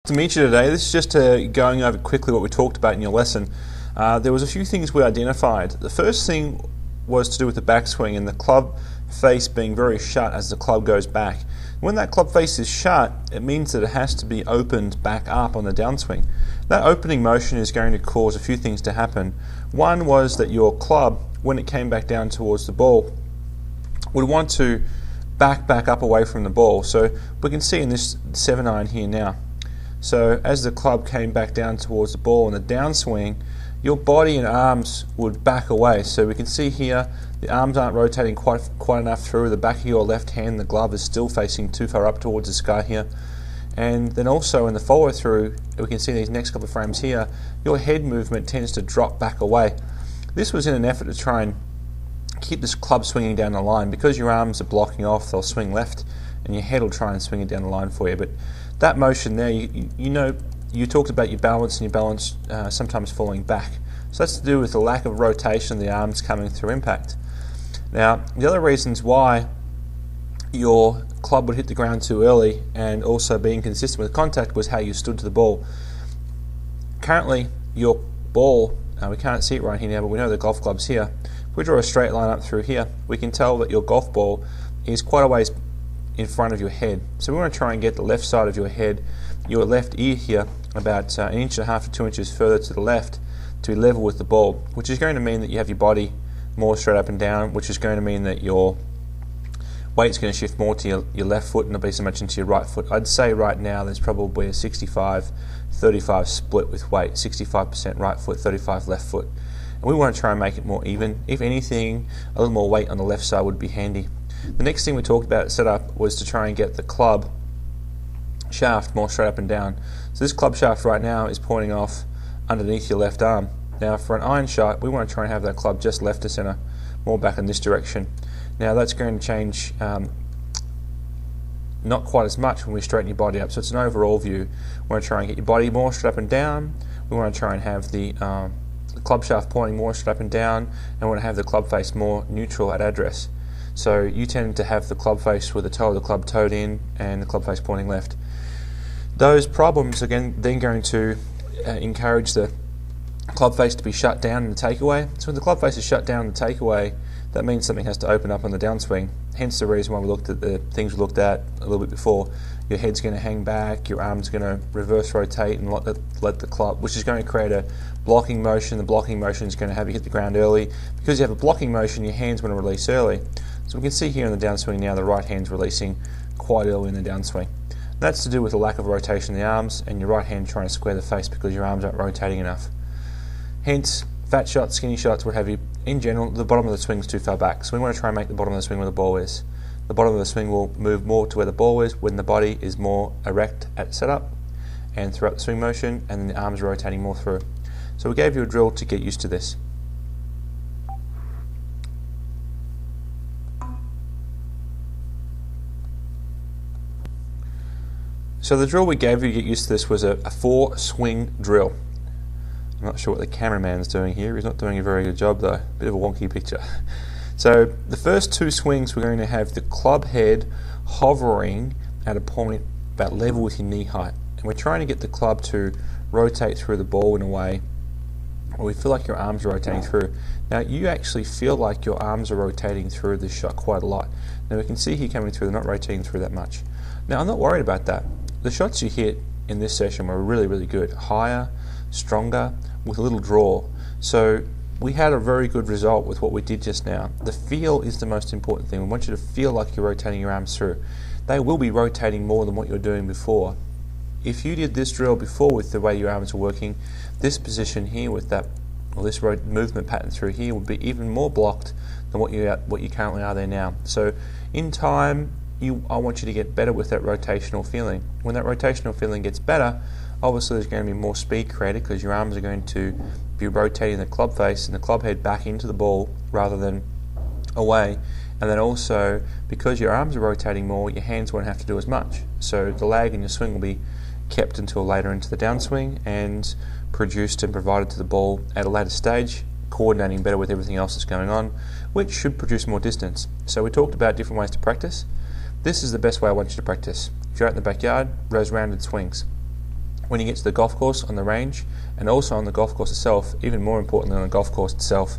To meet you today. This is just going over quickly what we talked about in your lesson. There was a few things we identified. The first thing was to do with the backswing and the club face being very shut as the club goes back. When that club face is shut, it means that it has to be opened back up on the downswing. That opening motion is going to cause a few things to happen. One was that your club, when it came back down towards the ball, would want to back up away from the ball. So we can see in this 7-iron here now. So as the club came back down towards the ball in the downswing, your body and arms would back away. So we can see here the arms aren't rotating quite enough through. The back of your left hand, the glove is still facing too far up towards the sky here. And then also in the follow through, we can see these next couple of frames here, your head movement tends to drop back away. This was in an effort to try and keep this club swinging down the line. Because your arms are blocking off, they'll swing left and your head will try and swing it down the line for you. But that motion there, you know, you talked about your balance and your balance sometimes falling back. So that's to do with the lack of rotation of the arms coming through impact. Now, the other reasons why your club would hit the ground too early and also being consistent with contact was how you stood to the ball. Currently, your ball, we can't see it right here now, but we know the golf club's here. If we draw a straight line up through here, we can tell that your golf ball is quite a ways in front of your head. So we want to try and get the left side of your head, your left ear here, about 1.5 inches to 2 inches further to the left to be level with the ball, which is going to mean that you have your body more straight up and down, which is going to mean that your weight's going to shift more to your left foot and not be so much into your right foot. I'd say right now there's probably a 65-35 split with weight, 65% right foot, 35 left foot. And we want to try and make it more even. If anything, a little more weight on the left side would be handy. The next thing we talked about set up was to try and get the club shaft more straight up and down. So this club shaft right now is pointing off underneath your left arm. Now for an iron shot, we want to try and have that club just left to center, more back in this direction. Now that's going to change not quite as much when we straighten your body up. So it's an overall view. We want to try and get your body more straight up and down. We want to try and have the club shaft pointing more straight up and down, and we want to have the club face more neutral at address. So you tend to have the club face with the toe of the club toed in and the club face pointing left. Those problems are then going to encourage the club face to be shut down in the takeaway. So when the club face is shut down in the takeaway, that means something has to open up on the downswing. Hence the reason why we looked at the things we looked at a little bit before. Your head's going to hang back, your arm's going to reverse rotate and let the club, which is going to create a blocking motion. The blocking motion is going to have you hit the ground early. Because you have a blocking motion, your hand's going to release early. So we can see here in the downswing now the right hand's releasing quite early in the downswing. That's to do with the lack of rotation in the arms and your right hand trying to square the face because your arms aren't rotating enough. Hence, fat shots, skinny shots, what have you, in general, the bottom of the swing is too far back. So we want to try and make the bottom of the swing where the ball is. The bottom of the swing will move more to where the ball is when the body is more erect at setup and throughout the swing motion, and then the arms are rotating more through. So we gave you a drill to get used to this. So the drill we gave you to get used to this was a 4-swing drill. I'm not sure what the cameraman's doing here. He's not doing a very good job though. Bit of a wonky picture. So the first 2 swings we're going to have the club head hovering at a point about level with your knee height. And we're trying to get the club to rotate through the ball in a way where we feel like your arms are rotating through. Now you actually feel like your arms are rotating through this shot quite a lot. Now we can see here coming through, they're not rotating through that much. Now I'm not worried about that. The shots you hit in this session were really, really good. Higher, stronger, with a little draw. So we had a very good result with what we did just now. The feel is the most important thing. We want you to feel like you're rotating your arms through. They will be rotating more than what you're doing before. If you did this drill before with the way your arms are working, this position here with that, or this movement pattern through here would be even more blocked than what you currently are there now. So in time, I want you to get better with that rotational feeling. When that rotational feeling gets better, obviously there's going to be more speed created because your arms are going to be rotating the club face and the club head back into the ball rather than away. And then also, because your arms are rotating more, your hands won't have to do as much. So the lag in your swing will be kept until later into the downswing and produced and provided to the ball at a later stage, coordinating better with everything else that's going on, which should produce more distance. So we talked about different ways to practice. This is the best way I want you to practice. If you're out in the backyard, those rounded swings. when you get to the golf course, on the range, and also on the golf course itself, even more importantly on the golf course itself,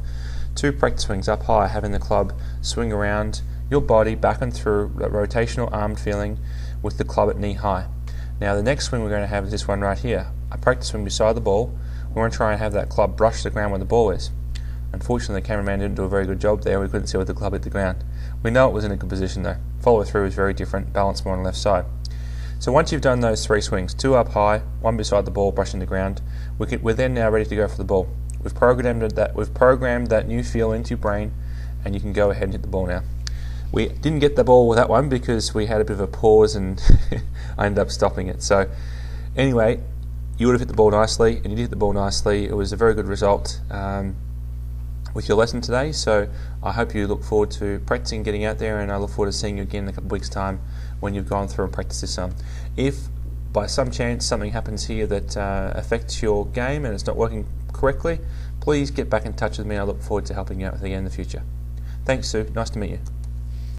2 practice swings up high, having the club swing around your body back and through that rotational armed feeling with the club at knee high. Now the next swing we're going to have is this one right here, a practice swing beside the ball. We want to try and have that club brush the ground where the ball is. Unfortunately, the cameraman didn't do a very good job there. We couldn't see where the club hit the ground. We know it was in a good position though. Follow through is very different, balance more on the left side. So once you've done those 3 swings, 2 up high, 1 beside the ball, brushing the ground, we're then now ready to go for the ball. We've programmed that new feel into your brain, and you can go ahead and hit the ball now. We didn't get the ball with that one because we had a bit of a pause and I ended up stopping it. So anyway, you would have hit the ball nicely, and you did hit the ball nicely. It was a very good result with your lesson today, so I hope you look forward to practicing getting out there, and I look forward to seeing you again in a couple of weeks' time when you've gone through and practiced this some. If by some chance something happens here that affects your game and it's not working correctly, please get back in touch with me. I look forward to helping you out with it again in the future. Thanks, Sue. Nice to meet you.